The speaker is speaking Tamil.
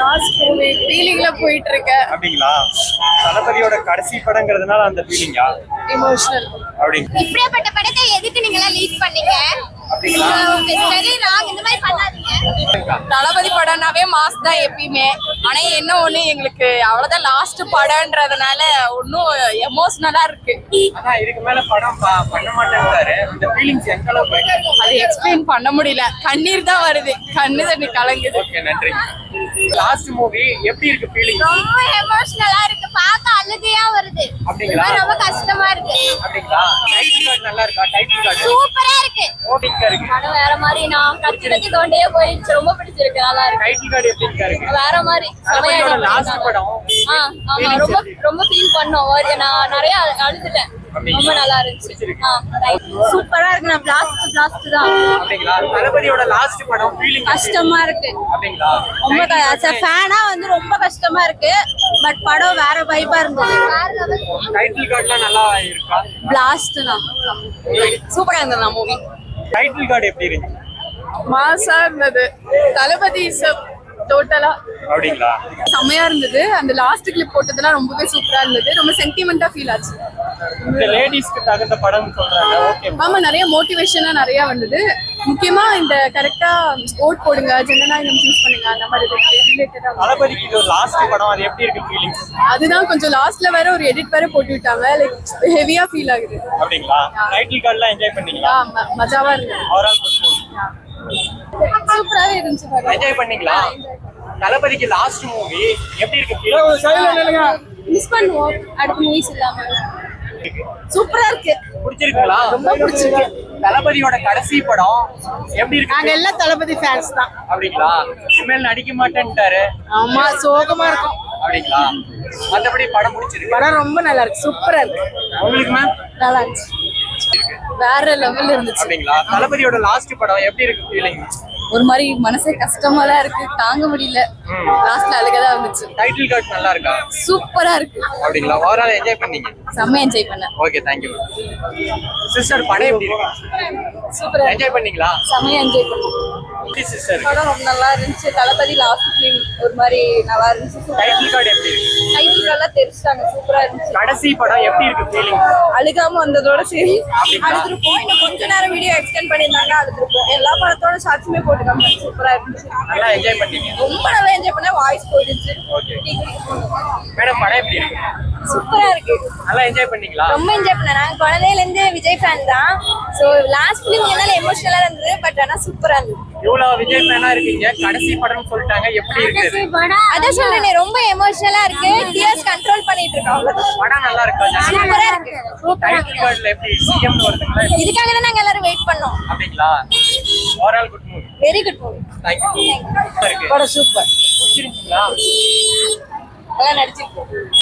லாஸ்ட் மூவி ஃபீலிங்ல போயிட்டு இருக்க. அப்படிங்களா? தளபதியோட கடைசி படங்கிறதுனால அந்த ஃபீலிங்கா? எமோஷனல். அப்படி இப்படியாப்பட்ட படத்தை எதுக்கு நீங்க எல்லாம் லீட் பண்ணீங்க? அப்படிங்களா? சரி ராங் இந்த மாதிரி பண்ணாதீங்க. தளபதி படம்னாவே மாஸ் தான் எப்பயுமே. ஆனா என்ன ஒண்ணு எங்களுக்கு அவ்வளவுதான் லாஸ்ட் படம்ன்றதுனால ஒன்னும் எமோஷனலா இருக்கு. ஆனா இதுக்கு மேல படம் பண்ண மாட்டேங்கிறாரு. அந்த ஃபீலிங்ஸ் எந்த அளவுக்கு இருக்கு? அது எக்ஸ்பிளைன் பண்ண முடியல. கண்ணீர் தான் வருது, கண்ணு தண்ணி கலங்குது. ஓகே, நன்றி. லாஸ்ட் மூவி எப்படி இருக்கு ஃபீலிங்? ரொம்ப எமோஷனலா இருக்கு, பார்க்க அழுகையா வருது. அப்படிங்களா? ரொம்ப கஷ்டமா இருக்கு. அப்படிங்களா? டைட்டில் கார்டு நல்லா இருக்கா? டைட்டில் கார்டு சூப்பரா இருக்கு. ஓகேங்க இருக்கு. படம் வேற மாதிரி, நான் கத்திரத்தி தோண்டே போயிடுச்சு. ரொம்ப பிடிச்சிருக்கு, நல்லா இருக்கு. டைட்டில் கார்டு எப்படிங்க இருக்கு? வேற மாதிரி தளபதியோட லாஸ்ட் படம் ஆமா, ரொம்ப ரொம்ப ஃபீல் பண்ணோம். நான் நிறைய அழுதுட்டேன். ரொம்ப நல்லா இருந்துச்சு. சூப்பரா இருக்கு. நான் பிளாஸ்ட் தான். அப்படிங்களா? தளபதியோட லாஸ்ட் படம் ஃபீலிங் கஷ்டமா இருக்கு. அப்படிங்களா? ரொம்ப ஃபேனா வந்து ரொம்ப கஷ்டமா இருக்கு. பட் படம் வேற வைபா இருந்தது. டைட்டில் கார்டுலாம் நல்லா இருக்கா? பிளாஸ்ட் தான் சூப்பரா இருந்தது மூவி. டைட்டில் கார்டு எப்படி இருக்கு? மாசா இருந்தது. தளபதி டோட்டலா அப்படிங்களா? செம்மையா இருந்தது. அந்த லாஸ்ட் கிளிப் போட்டதெல்லாம் ரொம்பவே சூப்பரா இருந்தது. ரொம்ப சென்டிமெண்டா ஃபீல் ஆச்சு. இந்த லேடிஸ்க்கு தகுந்த படம் சொல்றாங்க. ஓகே. ஆமா, நிறைய மோட்டிவேஷனா நிறைய வந்தது. முக்கியமா இந்த கரெக்டா ஓட் போடுங்க, ஜனநாயகம் சூஸ் பண்ணுங்க, அந்த மாதிரி ரிலேட்டடா. தளபதிக்கு இது லாஸ்ட் படம், அது எப்படி இருக்கு ஃபீலிங்ஸ்? அதுதான் கொஞ்சம் லாஸ்ட்ல வேற ஒரு எடிட் வேற போட்டு விட்டாங்க. லைக் ஹெவியா ஃபீல் ஆகுது. அப்படிங்களா? டைட்டில் கார்டுலாம் என்ஜாய் பண்ணீங்களா? மஜாவா இருந்தது. ஓவரால் சூப்பராவே இருந்துச்சு. என்ஜாய் பண்ணீங்களா? தளபதிக்கு லாஸ்ட் மூவி எப்படி இருக்கு ஃபீலிங்? மிஸ் பண்ணுவோம் அடுத்த மூவிஸ் இல்லாம. சூப்பரா இருக்கு. பிடிச்சிருக்குங்களா? ரொம்ப பிடிச்சிருக்கு. தளபதியோட கடைசி படம் எப்படி இருக்கு? நாங்க எல்லாம் தளபதி ஃபேன்ஸ் தான். அப்படிங்களா? இனிமேல் நடிக்க மாட்டேன்ட்டாரு. ஆமா, சோகமா இருக்கும். அப்படிங்களா? மற்றபடி படம் பிடிச்சிருக்கு. படம் ரொம்ப நல்லா இருக்கு, சூப்பரா இருக்கு. உங்களுக்கு மேம்? நல்லா இருந்துச்சு, வேற லெவல்ல இருந்துச்சு. அப்படிங்களா? தளபதியோட லாஸ்ட் படம் எப்படி இருக்கு ஃபீலிங்? ஒரு மாதிரி மனசே கஷ்டமா தான் இருக்கு, தாங்க முடியல. லாஸ்ட்ல அழுகதான் வந்துச்சு. டைட்டில் கார்டு நல்லா இருக்கா? சூப்பரா இருக்கு. அப்படிங்களா? ஓவரால் என்ஜாய் பண்ணீங்க? செம்ம என்ஜாய் பண்ணேன். Okay, thank you. சிஸ்டர், படம் எப்படி இருக்கு? சூப்பரா என்ஜாய் பண்ணீங்களா? செம்ம என்ஜாய் பண்ணேன். சிஸ்டர், படம் ரொம்ப நல்லா இருந்துச்சு. தளபதி லாஸ்ட் ஃபிலிம் ஒரு மாதிரி நல்லா இருந்துச்சு. டைட்டில் கார்டு எப்படி இருக்கு? டைட்டில் கார்டெல்லாம் தெரிச்சிட்டாங்க, சூப்பரா இருந்துச்சு. கடைசி படம் எப்படி இருக்கு ஃபீலிங்? அழுகாம வந்ததோட சரி அழுதுருப்போம். இன்னும் கொஞ்ச நேரம் வீடியோ எக்ஸ்டெண்ட் பண்ணியிருந்தாங்க, அழுதுருப்போம். எல்லா படத்தோட ஷார்ட்ஸுமே போட்டுக்காம சூப்பரா இருந்துச்சு. நல்லா என்ஜாய் பண்ணீங்க? ரொம்ப நல்லா என்ஜாய் பண்ணேன். வாய்ஸ் போயிடுச்சு. ஓகே மேடம், படம் எப்படி இருக்கு? சூப்பரா இருக்கு. நல்லா என்ஜாய் பண்ணீங்களா? ரொம்ப என்ஜாய் பண்ணேன். நான் குழந்தையில இருந்து விஜய் ஃபேன் தான். சோ லாஸ்ட் ஃபிலிம் என்னால எமோஷனலா இருந்தது. பட் ஆனா சூப்பரா இருந்தது. இவ்வளவு விஜய் ஃபேனா இருக்கீங்க, கடைசி படம்னு சொல்லிட்டாங்க, எப்படி இருக்குது? அதான் சொல்றேனே, ரொம்ப எமோஷனலா இருக்கு. டியர்ஸ் கண்ட்ரோல் பண்ணிட்டு இருக்கோம். அவ்வளவுதான். படம் நல்லா இருக்கா? சூப்பரா இருக்கு. டைட்டில் கார்டுல எப்படி சிஎம் வருதுங்களா? இதுக்காக தான் நாங்க எல்லாரும் வெயிட் பண்ணோம். அப்படிங்களா? Overall good movie. Very good movie. Thank you. இருக்கு படம் சூப்பர். பிடிச்சிருக்கீங்களா? நல்லா நடிச்சிருக்கு.